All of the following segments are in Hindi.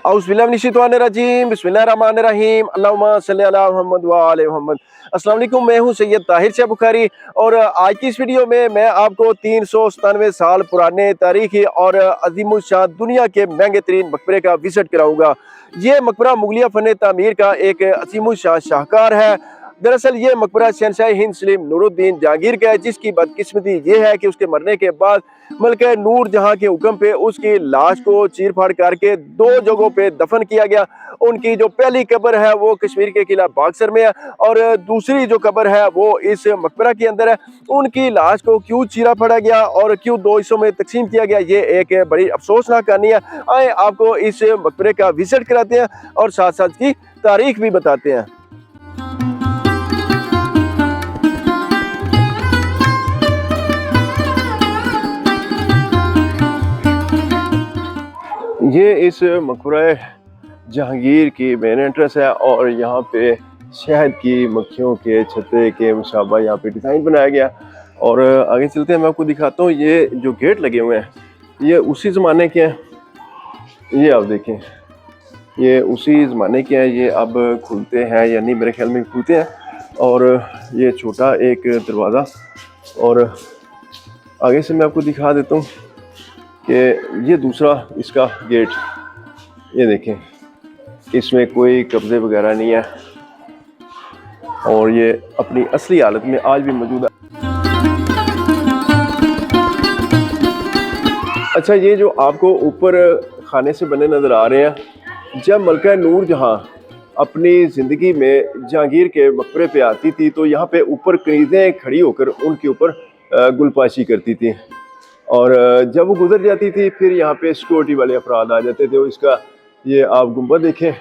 औज़ुबिल्लाहिमिनश्शैतानिर्रजीम बिस्मिल्लाहिर्रहमानिर्रहीम अल्लाहुम्मा सल्लि अला मुहम्मद व आले मुहम्मद। अस्सलाम वालेकुम, मैं हूं सैयद ताहिर शाह बुखारी और आज की इस वीडियो में मैं आपको 397 साल पुराने तारीखी और अज़ीमुश्शान दुनिया के महंगे तरीन मकबरे का विजिट कराऊंगा। ये मकबरा मुगलिया फ़न तामीर का एक अज़ीमुश्शान शाहकार है। दरअसल ये मकबरा शहंशाह हिंद सलीम नूरुद्दीन जहांगीर का है, जिसकी बदकिस्मती ये है कि उसके मरने के बाद मलके नूर जहां के हुक्म पे उसकी लाश को चीर फाड़ करके दो जगहों पे दफन किया गया। उनकी जो पहली कब्र है वो कश्मीर के किला बागसर में है और दूसरी जो कब्र है वो इस मकबरा के अंदर है। उनकी लाश को क्यों चीरा फाड़ा गया और क्यों दो हिस्सों में तकसीम किया गया, ये एक बड़ी अफसोसनाक कहानी है। आए आपको इस मकबरे का विजिट कराते हैं और साथ साथ की तारीख भी बताते हैं। ये इस मकबरा जहांगीर की मेन एंट्रेंस है और यहाँ पे शहद की मक्खियों के छत्ते के मुशाबा यहाँ पे डिज़ाइन बनाया गया। और आगे चलते हैं, मैं आपको दिखाता हूँ। ये जो गेट लगे हुए हैं ये उसी ज़माने के हैं। ये आप देखें, ये उसी ज़माने के हैं। ये अब खुलते हैं या नहीं, मेरे ख्याल में खुलते हैं। और ये छोटा एक दरवाज़ा, और आगे से मैं आपको दिखा देता हूँ कि ये दूसरा इसका गेट, ये देखें, इसमें कोई कब्ज़े वगैरह नहीं है और ये अपनी असली हालत में आज भी मौजूद है। अच्छा, ये जो आपको ऊपर खाने से बने नज़र आ रहे हैं, जब मलका नूर जहां अपनी ज़िंदगी में जहांगीर के मकबरे पे आती थी तो यहाँ पे ऊपर कनीज़ें खड़ी होकर उनके ऊपर गुलपाशी करती थी, और जब वो गुजर जाती थी फिर यहाँ पे सिक्योरिटी वाले अफराद आ जाते थे। इसका ये आप गुंबद देखें,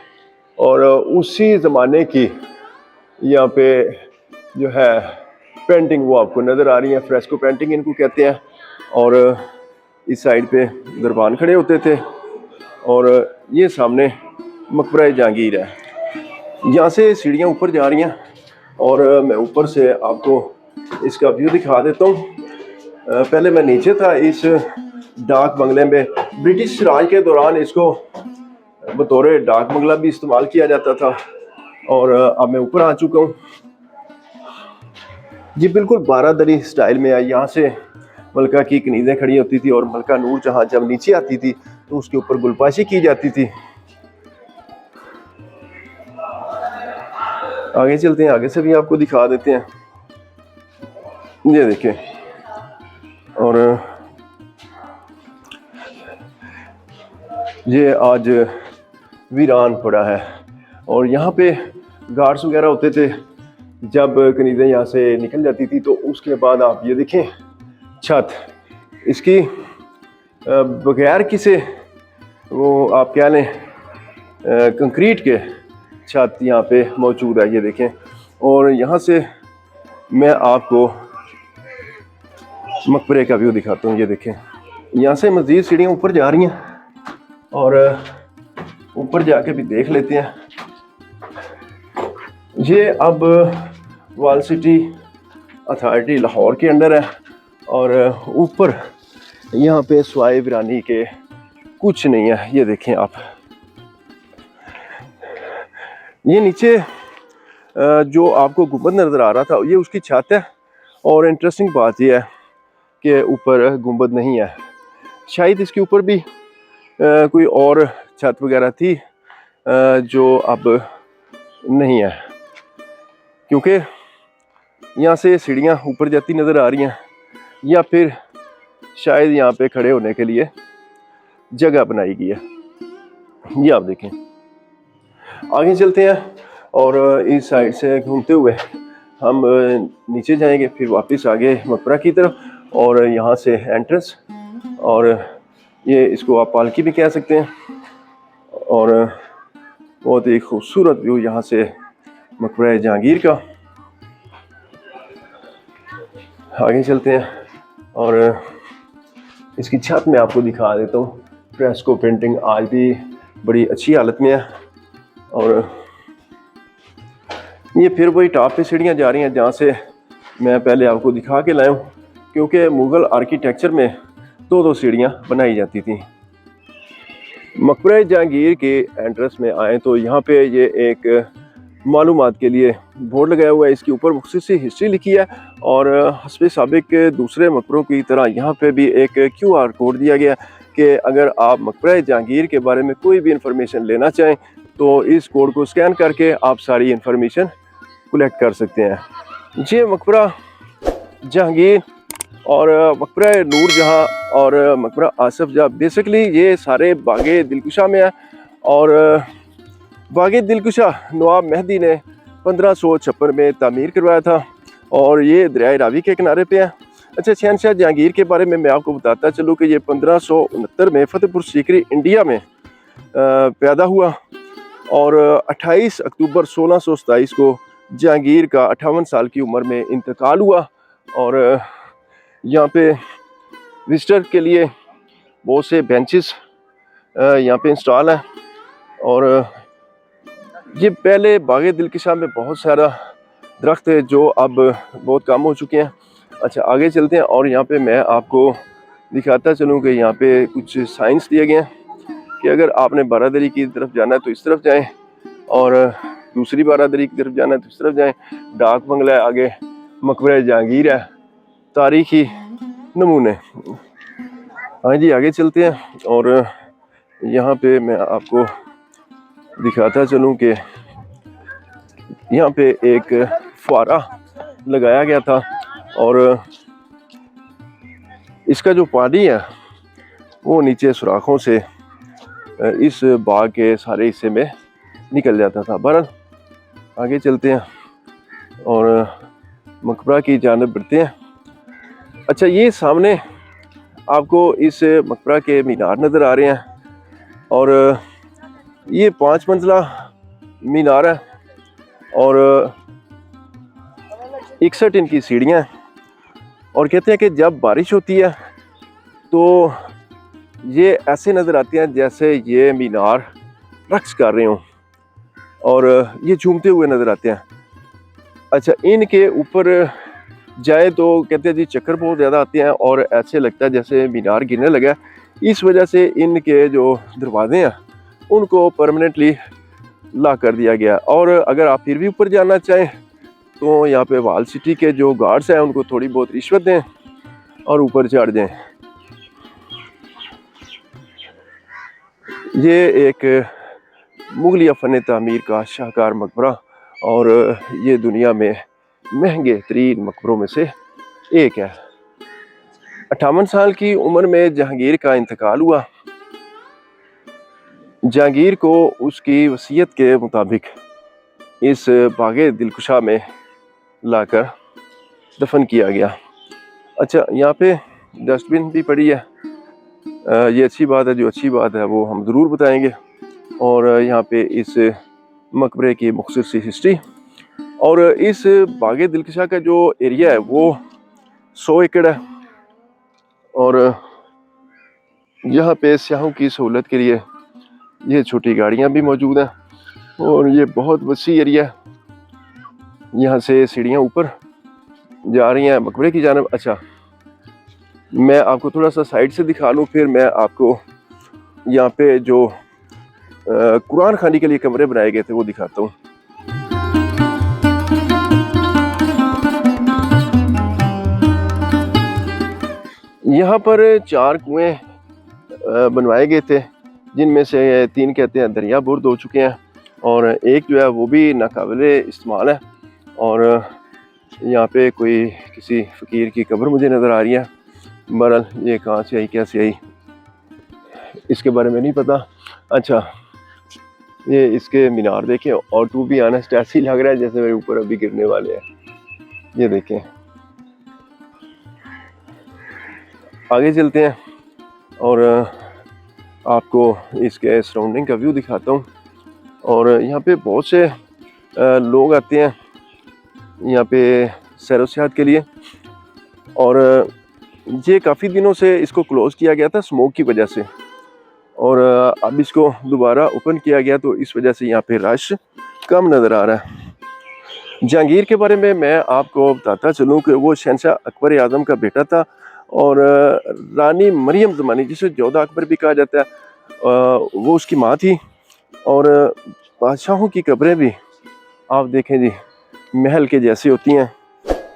और उसी ज़माने की यहाँ पे जो है पेंटिंग वो आपको नज़र आ रही है। फ्रेस्को पेंटिंग इनको कहते हैं। और इस साइड पे दरबान खड़े होते थे और ये सामने मकबरा जहांगीर है। यहाँ से सीढ़ियाँ ऊपर जा रही हैं और मैं ऊपर से आपको इसका व्यू दिखा देता हूँ। पहले मैं नीचे था इस डाक बंगले में। ब्रिटिश राज के दौरान इसको बतौर डाक बंगला भी इस्तेमाल किया जाता था, और अब मैं ऊपर आ चुका हूँ। ये बिल्कुल बारादरी स्टाइल में है। यहाँ से मलका की कनीज़ें खड़ी होती थी और मलका नूर जहाँ जब नीचे आती थी तो उसके ऊपर गुलपाशी की जाती थी। आगे चलते हैं, आगे से भी आपको दिखा देते हैं। ये देखें, और ये आज वीरान पड़ा है। और यहाँ पे गार्ड्स वगैरह होते थे। जब कनीज़ें यहाँ से निकल जाती थी तो उसके बाद आप ये देखें, छत इसकी बगैर किसी वो आप क्या लें कंक्रीट के छत यहाँ पे मौजूद है। ये देखें, और यहाँ से मैं आपको मकबरे का व्यू दिखाता हूँ। ये देखें, यहाँ से मज़ीद सीढ़ियाँ ऊपर जा रही हैं और ऊपर जाके भी देख लेते हैं। ये अब वाल सिटी अथॉरिटी लाहौर के अंडर है और ऊपर यहाँ पे स्वाए वीरानी के कुछ नहीं है। ये देखें आप, ये नीचे जो आपको गुंबद नज़र आ रहा था ये उसकी छत है। और इंटरेस्टिंग बात यह है कि ऊपर गुंबद नहीं है। शायद इसके ऊपर भी कोई और छत वगैरह थी जो अब नहीं है, क्योंकि यहाँ से सीढ़ियाँ ऊपर जाती नज़र आ रही हैं, या फिर शायद यहाँ पे खड़े होने के लिए जगह बनाई गई है। ये आप देखें। आगे चलते हैं और इस साइड से घूमते हुए हम नीचे जाएंगे, फिर वापस आगे मकबरा की तरफ। और यहाँ से एंट्रेंस, और ये इसको आप पालकी भी कह सकते हैं। और बहुत ही खूबसूरत व्यू यहाँ से मकबरा जहांगीर का। आगे चलते हैं और इसकी छत में आपको दिखा देता हूँ। फ्रेस्को पेंटिंग आज भी बड़ी अच्छी हालत में है। और ये फिर वही टॉप पे सीढ़ियाँ जा रही हैं जहाँ से मैं पहले आपको दिखा के लाया हूँ, क्योंकि मुग़ल आर्किटेक्चर में दो सीढ़ियाँ बनाई जाती थी। मकबरा जहांगीर के एंट्रेंस में आए तो यहाँ पे ये एक मालूमात के लिए बोर्ड लगाया हुआ है। इसके ऊपर मुख्तसर सी हिस्ट्री लिखी है और हस्बे साबिक दूसरे मकबरों की तरह यहाँ पे भी एक QR कोड दिया गया कि अगर आप मकबरा जहांगीर के बारे में कोई भी इंफॉर्मेशन लेना चाहें तो इस कोड को स्कैन करके आप सारी इंफॉर्मेशन कलेक्ट कर सकते हैं। ये मकबरा जहांगीर और मकबरा नूरजहां और मकबरा आसफ जहाँ बेसिकली ये सारे बागे दिलकुशा में है और बागे दिलकुशा नवाब मेहदी ने 1556 में तामीर करवाया था और ये दरियाए रावी के किनारे पे है। अच्छा, शहनशाह जहांगीर के बारे में मैं आपको बताता चलूँ कि ये 1569 में फतेहपुर सीकरी इंडिया में पैदा हुआ और 28 अक्टूबर 1627 को जहांगीर का 58 साल की उम्र में इंतकाल हुआ। और यहाँ पे विजिटर के लिए बहुत से बेंचेस यहाँ पे इंस्टॉल हैं और ये पहले बागे दिलकुशा में बहुत सारा दरख्त है जो अब बहुत कम हो चुके हैं। अच्छा, आगे चलते हैं और यहाँ पे मैं आपको दिखाता चलूँ कि यहाँ पे कुछ साइंस दिए गए हैं कि अगर आपने बारादरी की तरफ जाना है तो इस तरफ जाएं और दूसरी बारादरी की तरफ जाना है तो इस तरफ जाएं। डाक बंगला है, आगे मकबरा जहांगीर है, तारीखी नमूने। हाँ जी, आगे चलते हैं और यहाँ पे मैं आपको दिखाता चलूँ कि यहाँ पे एक फुआरा लगाया गया था और इसका जो पानी है वो नीचे सुराखों से इस बाग के सारे हिस्से में निकल जाता था। बहरहाल आगे चलते हैं और मकबरा की जानिब बढ़ते हैं। अच्छा, ये सामने आपको इस मकबरा के मीनार नज़र आ रहे हैं और ये 5 मंजिला मीनार है और 61 इनकी सीढ़ियाँ हैं और कहते हैं कि जब बारिश होती है तो ये ऐसे नज़र आती हैं जैसे ये मीनार रक्स कर रहे हों और ये झूमते हुए नज़र आते हैं। अच्छा, इनके ऊपर जाए तो कहते हैं जी चक्कर बहुत ज़्यादा आते हैं और ऐसे लगता है जैसे मीनार गिरने लगा। इस वजह से इनके जो दरवाजे हैं उनको परमानेंटली लॉक कर दिया गया। और अगर आप फिर भी ऊपर जाना चाहें तो यहाँ पे वाल सिटी के जो गार्ड्स हैं उनको थोड़ी बहुत रिश्वत दें और ऊपर चढ़ जाएं। ये एक मुगलिया फ़न तामीर का शाहकार मकबरा और ये दुनिया में महंगे तरीन मकबरों में से एक है। 58 साल की उम्र में जहांगीर का इंतकाल हुआ। जहांगीर को उसकी वसीयत के मुताबिक इस बागे दिलकुशा में लाकर दफन किया गया। अच्छा, यहाँ पे डस्टबिन भी पड़ी है, ये अच्छी बात है। जो अच्छी बात है वो हम ज़रूर बताएंगे। और यहाँ पे इस मकबरे की मुख्तसर सी हिस्ट्री और इस बागे दिलकुशा का जो एरिया है वो 100 एकड़ है और यहाँ पे सियाहों की सहूलत के लिए ये छोटी गाड़ियाँ भी मौजूद हैं और ये बहुत वसी एरिया है। यहाँ से सीढ़ियाँ ऊपर जा रही हैं मकबरे की जानिब। अच्छा, मैं आपको थोड़ा सा साइड से दिखा लूँ, फिर मैं आपको यहाँ पे जो कुरान खानी के लिए कमरे बनाए गए थे वो दिखाता हूँ। यहाँ पर 4 कुएँ बनवाए गए थे जिनमें से 3 कहते हैं दरिया बुर्द हो चुके हैं और एक जो है वो भी नाकाबिले इस्तेमाल है। और यहाँ पे कोई किसी फ़कीर की कब्र मुझे नज़र आ रही है। बहरहाल ये कहाँ से आई कैसे आई इसके बारे में नहीं पता। अच्छा, ये इसके मीनार देखें और टू बी ऑनेस्ट ऐसे ही लग रहा है जैसे मेरे ऊपर अभी गिरने वाले हैं। ये देखें, आगे चलते हैं और आपको इसके सराउंडिंग का व्यू दिखाता हूँ। और यहाँ पे बहुत से लोग आते हैं यहाँ पे सैर व सियाहत के लिए और ये काफ़ी दिनों से इसको क्लोज़ किया गया था स्मोक की वजह से और अब इसको दोबारा ओपन किया गया तो इस वजह से यहाँ पे रश कम नज़र आ रहा है। जहांगीर के बारे में मैं आपको बताता चलूँ कि वो शहंशाह अकबर आज़म का बेटा था और रानी मरियम ज़मानी, जिसे जोधा अकबर भी कहा जाता है, वो उसकी माँ थी। और बादशाहों की कब्रें भी आप देखें जी महल के जैसी होती हैं।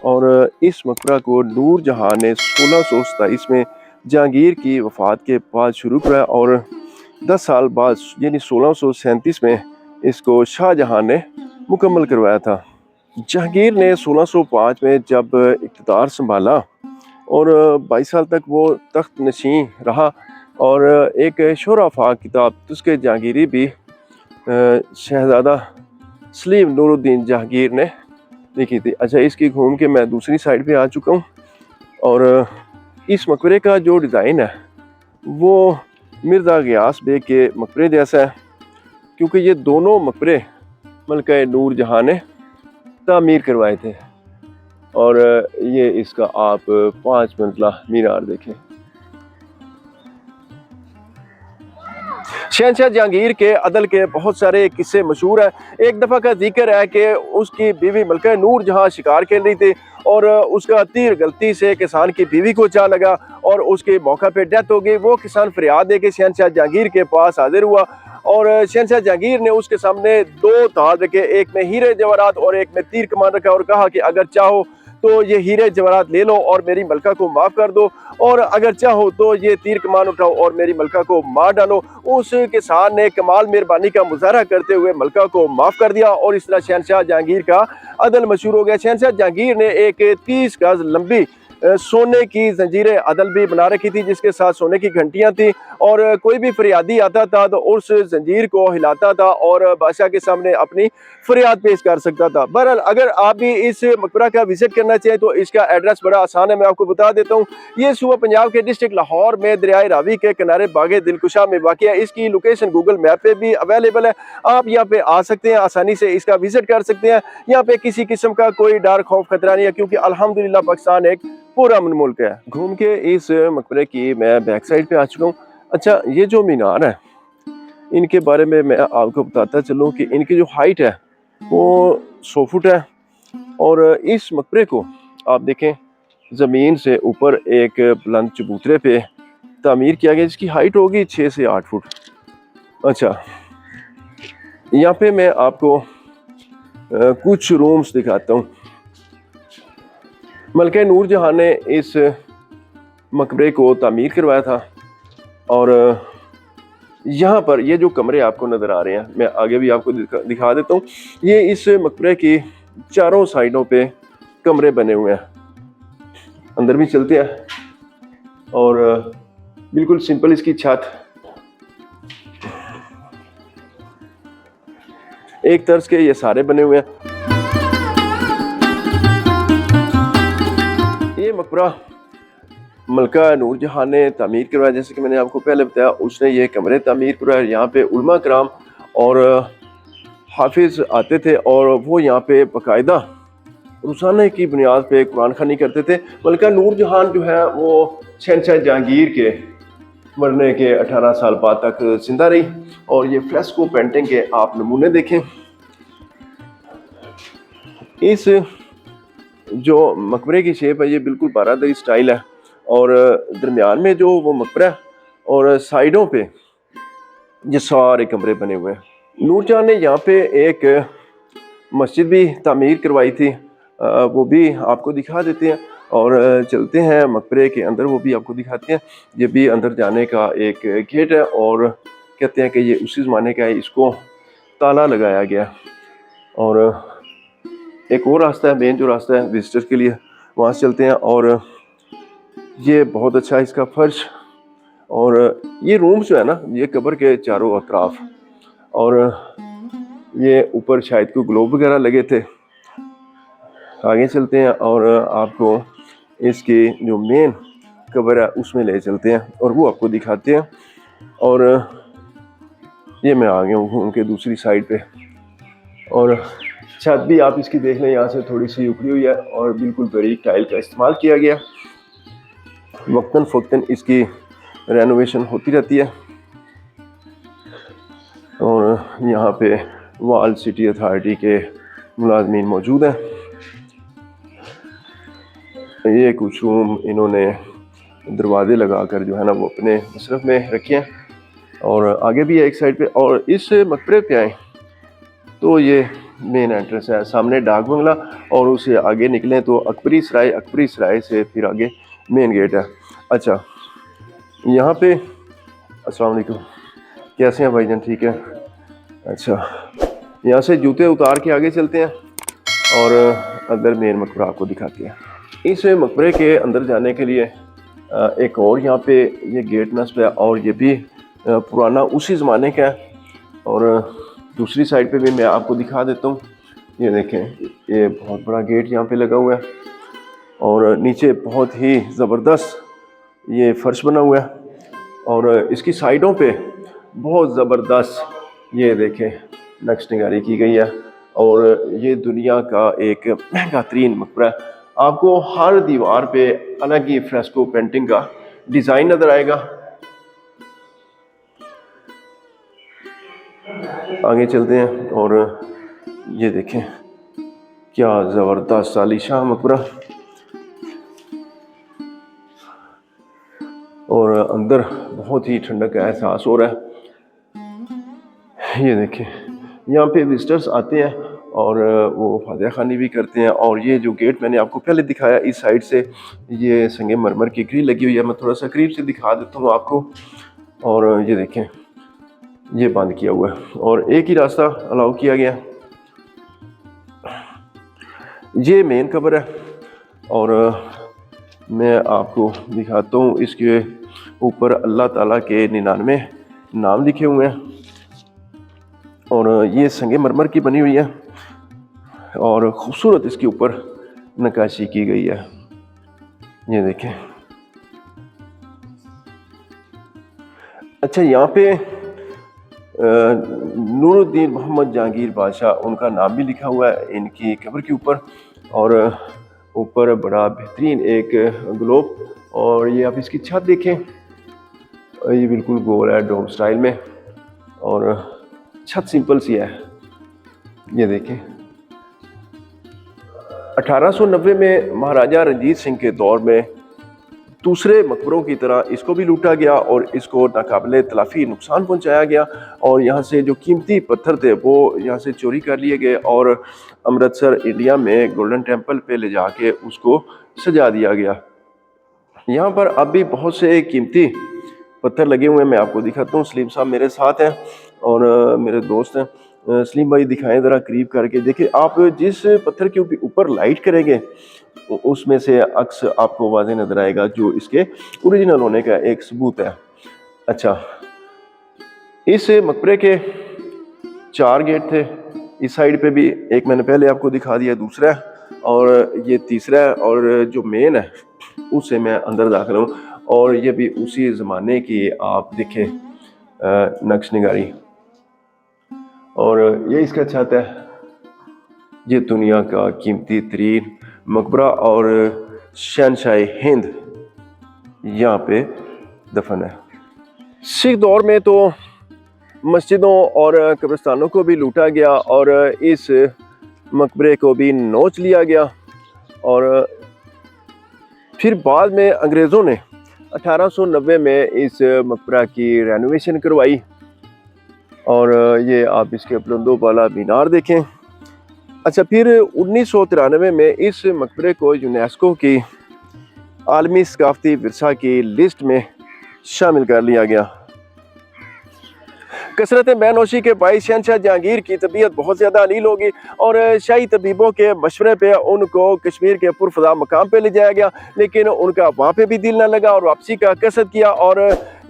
और इस मकबरा को नूरजहाँ ने 1627 में जहांगीर की वफ़ात के बाद शुरू किया और 10 साल बाद यानी 1637 में इसको शाहजहाँ ने मुकम्मल करवाया था। जहांगीर ने 1605 में जब इक़्तिदार संभाला और 22 साल तक वो तख्त नशीं रहा और एक शोराफा किताब तुस्के जहांगीरी भी शहजादा सलीम नूरुद्दीन जहांगीर ने लिखी थी। अच्छा, इसकी घूम के मैं दूसरी साइड पे आ चुका हूँ और इस मकबरे का जो डिज़ाइन है वो मिर्ज़ा गियास बेग के मकबरे जैसा है, क्योंकि ये दोनों मकबरे मलका नूरजहाँ ने तामीर करवाए थे। और ये इसका आप 5 मंजिला मीनार देखें। शहंशाह जहांगीर के अदल के बहुत सारे किस्से मशहूर हैं। एक दफ़ा का जिक्र है कि उसकी बीवी मलका नूरजहाँ शिकार खेल रही थी और उसका तीर गलती से किसान की बीवी को जा लगा और उसके मौका पे डेथ हो गई। वो किसान फरियाद दे के शहंशाह जहांगीर के पास हाजिर हुआ और शहंशाह जहांगीर ने उसके सामने 2 ताल रखे, एक में हीरे जवाहरात और एक में तीर कमान रखा और कहा कि अगर चाहो तो ये हीरे जवाहरात ले लो और मेरी मलका को माफ़ कर दो, और अगर चाहो तो ये तीर कमान उठाओ और मेरी मलका को मार डालो। उस किसान ने कमाल मेहरबानी का मुजाहरा करते हुए मलका को माफ़ कर दिया और इस तरह शहंशाह जहांगीर का अदल मशहूर हो गया। शहंशाह जहांगीर ने एक 30 गज लंबी सोने की जंजीरें अदल भी बना रखी थी, जिसके साथ सोने की घंटियां थी और कोई भी फरियादी आता था तो उस जंजीर को हिलाता था और बादशाह के सामने अपनी फरियाद पेश कर सकता था। बहरहाल, अगर आप भी इस मकबरा का विजिट करना चाहें तो इसका एड्रेस बड़ा आसान है, मैं आपको बता देता हूँ। ये सूबा पंजाब के डिस्ट्रिक्ट लाहौर में दरियाए रावी के किनारे बागे दिलकुशा में वाक़ है। इसकी लोकेशन गूगल मैप पे भी अवेलेबल है, आप यहाँ पे आ सकते हैं, आसानी से इसका विजिट कर सकते हैं। यहाँ पे किसी किस्म का कोई डर खौफ खतरा नहीं है, क्योंकि अल्हम्दुलिल्लाह पाकिस्तान एक पूरा अमन मुल्क है। घूम के इस मकबरे की मैं बैक साइड पे आ चुका हूँ। अच्छा, ये जो मीनार है इनके बारे में मैं आपको बताता चलूँ कि इनकी जो हाइट है वो 100 फुट है और इस मकबरे को आप देखें ज़मीन से ऊपर एक बुलंद चबूतरे पे तामीर किया गया, जिसकी हाइट होगी 6 से 8 फुट। अच्छा, यहाँ पे मैं आपको कुछ रूम्स दिखाता हूँ। मलका नूरजहाँ ने इस मकबरे को तामीर करवाया था और यहाँ पर ये जो कमरे आपको नज़र आ रहे हैं, मैं आगे भी आपको दिखा देता हूँ। ये इस मकबरे की चारों साइडों पे कमरे बने हुए हैं। अंदर भी चलते हैं और बिल्कुल सिंपल इसकी छत, एक तर्ज के ये सारे बने हुए हैं। ये मकबरा मलका नूरजहाँ ने तामीर करवाया, जैसे कि मैंने आपको पहले बताया, उसने ये कमरे तामीर करवाए। यहाँ पे उलमा कराम और हाफिज आते थे और वो यहाँ पे बाकायदा रोज़ाना की बुनियाद पे कुरान ख़वानी करते थे। मलका नूरजहाँ जो है वो शहंशाह जहांगीर के मरने के 18 साल बाद तक जिंदा रही। और ये फ्रेस्को पेंटिंग के आप नमूने देखें। इस जो मकबरे की शेप है ये बिल्कुल बारादरी स्टाइल है और दरमियान में जो वो मकबरा है और साइडों पे ये सारे कमरे बने हुए हैं। नूरजहाँ ने यहाँ पे एक मस्जिद भी तामीर करवाई थी, वो भी आपको दिखा देते हैं और चलते हैं मकबरे के अंदर, वो भी आपको दिखाते हैं। ये भी अंदर जाने का एक गेट है और कहते हैं कि ये उसी ज़माने का है, इसको ताला लगाया गया। और एक और रास्ता है, मेन जो रास्ता है विजिटर्स के लिए, वहाँ से चलते हैं। और ये बहुत अच्छा इसका फर्श और ये रूम्स जो है ना ये कब्र के चारों अतराफ, और ये ऊपर शायद कोई ग्लोब वगैरह लगे थे। आगे चलते हैं और आपको इसकी जो मेन कब्र है उसमें ले चलते हैं और वो आपको दिखाते हैं। और ये मैं आ गया हूँ घूम के दूसरी साइड पे और छत भी आप इसकी देख लें, यहाँ से थोड़ी सी उखड़ी हुई है और बिल्कुल बारीक टाइल का इस्तेमाल किया गया। वक्तन फ़क्तन इसकी रेनोवेशन होती रहती है। और यहाँ पे वाल सिटी अथॉरिटी के मुलाजमीन मौजूद हैं। ये कुछ रूम इन्होंने दरवाजे लगाकर जो है ना वो अपने मसरफ में रखे हैं। और आगे भी है एक साइड पे। और इस मकबरे पे आए तो ये मेन एंट्रेंस है, सामने डाक बंगला, और उसे आगे निकलें तो अकबरी सराय, अकबरी सराय से फिर आगे मेन गेट है। अच्छा, यहाँ पे अस्सलाम वालेकुम, कैसे हैं भाईजान? ठीक है। अच्छा, यहाँ से जूते उतार के आगे चलते हैं और अंदर मेन मकबरा आपको दिखाते हैं। इस मकबरे के अंदर जाने के लिए एक और यहाँ पे ये गेट नस्ब है, और ये भी पुराना उसी ज़माने का है। और दूसरी साइड पे भी मैं आपको दिखा देता हूँ। ये देखें, ये बहुत बड़ा गेट यहाँ पे लगा हुआ है, और नीचे बहुत ही ज़बरदस्त ये फर्श बना हुआ है, और इसकी साइडों पे बहुत ज़बरदस्त ये देखें नक्श निगारी की गई है। और ये दुनिया का एक महंगा तरीन मकबरा है। आपको हर दीवार पे अलग ही फ्रेस्को पेंटिंग का डिज़ाइन नज़र आएगा। आगे चलते हैं और ये देखें क्या ज़बरदस्त आलीशान मकबरा, और अंदर बहुत ही ठंडक का एहसास हो रहा है। ये देखें, यहाँ पे विजिटर्स आते हैं और वो फातिहा खानी भी करते हैं। और ये जो गेट मैंने आपको पहले दिखाया, इस साइड से ये संगे मरमर की ग्रिल लगी हुई है। मैं थोड़ा सा करीब से दिखा देता हूँ आपको। और ये देखें, ये बंद किया हुआ है और एक ही रास्ता अलाउ किया गया। ये मेन कब्र है, और मैं आपको दिखाता हूँ। इसके ऊपर अल्लाह ताला के 99 नाम लिखे हुए हैं, और ये संगे मरमर की बनी हुई है, और खूबसूरत इसके ऊपर नक्काशी की गई है। ये देखें। अच्छा, यहाँ पे नूरुद्दीन मोहम्मद जहांगीर बादशाह, उनका नाम भी लिखा हुआ है इनकी कब्र के ऊपर, और ऊपर बड़ा बेहतरीन एक ग्लोब। और ये आप इसकी छत देखें, ये बिल्कुल गोल है डोम स्टाइल में, और छत सिंपल सी है। ये देखें, 1890 में महाराजा रंजीत सिंह के दौर में दूसरे मकबरों की तरह इसको भी लूटा गया, और इसको नाकाबिले तलाफी नुकसान पहुंचाया गया। और यहाँ से जो कीमती पत्थर थे वो यहाँ से चोरी कर लिए गए, और अमृतसर इंडिया में गोल्डन टेम्पल पे ले जाके उसको सजा दिया गया। यहाँ पर अब भी बहुत से कीमती पत्थर लगे हुए हैं, मैं आपको दिखाता हूँ। सलीम साहब मेरे साथ हैं और मेरे दोस्त हैं। सलीम भाई दिखाएं ज़रा करीब करके। देखिए, आप जिस पत्थर के ऊपर लाइट करेंगे उसमें से अक्स आपको वाज़ेह नज़र आएगा, जो इसके ओरिजिनल होने का एक सबूत है। अच्छा, इस मकबरे के 4 गेट थे। इस साइड पे भी एक मैंने पहले आपको दिखा दिया, दूसरा है, और ये तीसरा है, और जो मेन है उससे मैं अंदर दाखिल हूँ। और ये भी उसी ज़माने की आप देखें नक्श निगारी, और ये इसका छत है। ये दुनिया का कीमती तरीन मकबरा और शहनशाह हिंद यहाँ पे दफन है। सिख दौर में तो मस्जिदों और कब्रिस्तानों को भी लूटा गया, और इस मकबरे को भी नोच लिया गया। और फिर बाद में अंग्रेज़ों ने 1890 में इस मकबरा की रेनोवेशन करवाई, और ये आप इसके बुलंदो वाला मीनार देखें। अच्छा, फिर 1993 में इस मकबरे को यूनेस्को की आलमी सकाफती विरसा की लिस्ट में शामिल कर लिया गया। कसरत बैनोशी के बाईस शहनशाह जहांगीर की तबीयत बहुत ज़्यादा अलील होगी, और शाही तबीबों के मशवरे पे उनको कश्मीर के पुरफदा मकाम पे ले जाया गया, लेकिन उनका वहाँ पे भी दिल न लगा और वापसी का कसद किया, और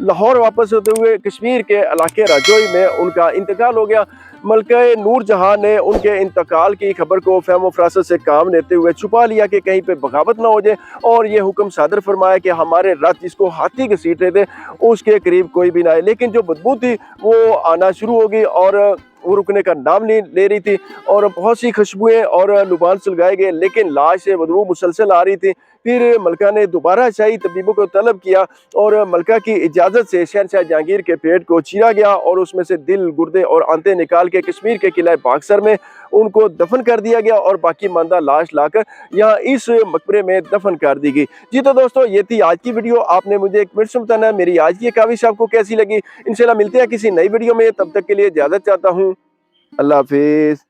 लाहौर वापस होते हुए कश्मीर के इलाके राजौरी में उनका इंतकाल हो गया। मलका नूर जहाँ ने उनके इंतकाल की खबर को फहम फरासत से काम लेते हुए छुपा लिया कि कहीं पे बगावत ना हो जाए, और ये हुक्म सादर फरमाया कि हमारे रथ जिसको हाथी घसीट रहे थे उसके करीब कोई भी ना आए। लेकिन जो बदबू थी वो आना शुरू हो गई, और वो रुकने का नाम नहीं ले रही थी और बहुत सी खुशबुएं और लुबान सुलगाए गए, लेकिन लाश से बदबू मुसलसल आ रही थी। फिर मलका ने दोबारा शाही तबीबों को तलब किया और मलका की इजाज़त से शहंशाह जहांगीर के पेट को चीरा गया और उसमें से दिल, गुर्दे और आंतें निकाल के कश्मीर के किला बाक्सर में उनको दफन कर दिया गया और बाकी मानदा लाश लाकर यहाँ इस मकबरे में दफन कर दी गई। जी तो दोस्तों, ये थी आज की वीडियो। आपने मुझे एक मिनट से बताना मेरी आज की काविश आपको कैसी लगी। इंशाल्लाह मिलते हैं किसी नई वीडियो में, तब तक के लिए इजाज़त चाहता हूँ। अल्लाह हाफिज़।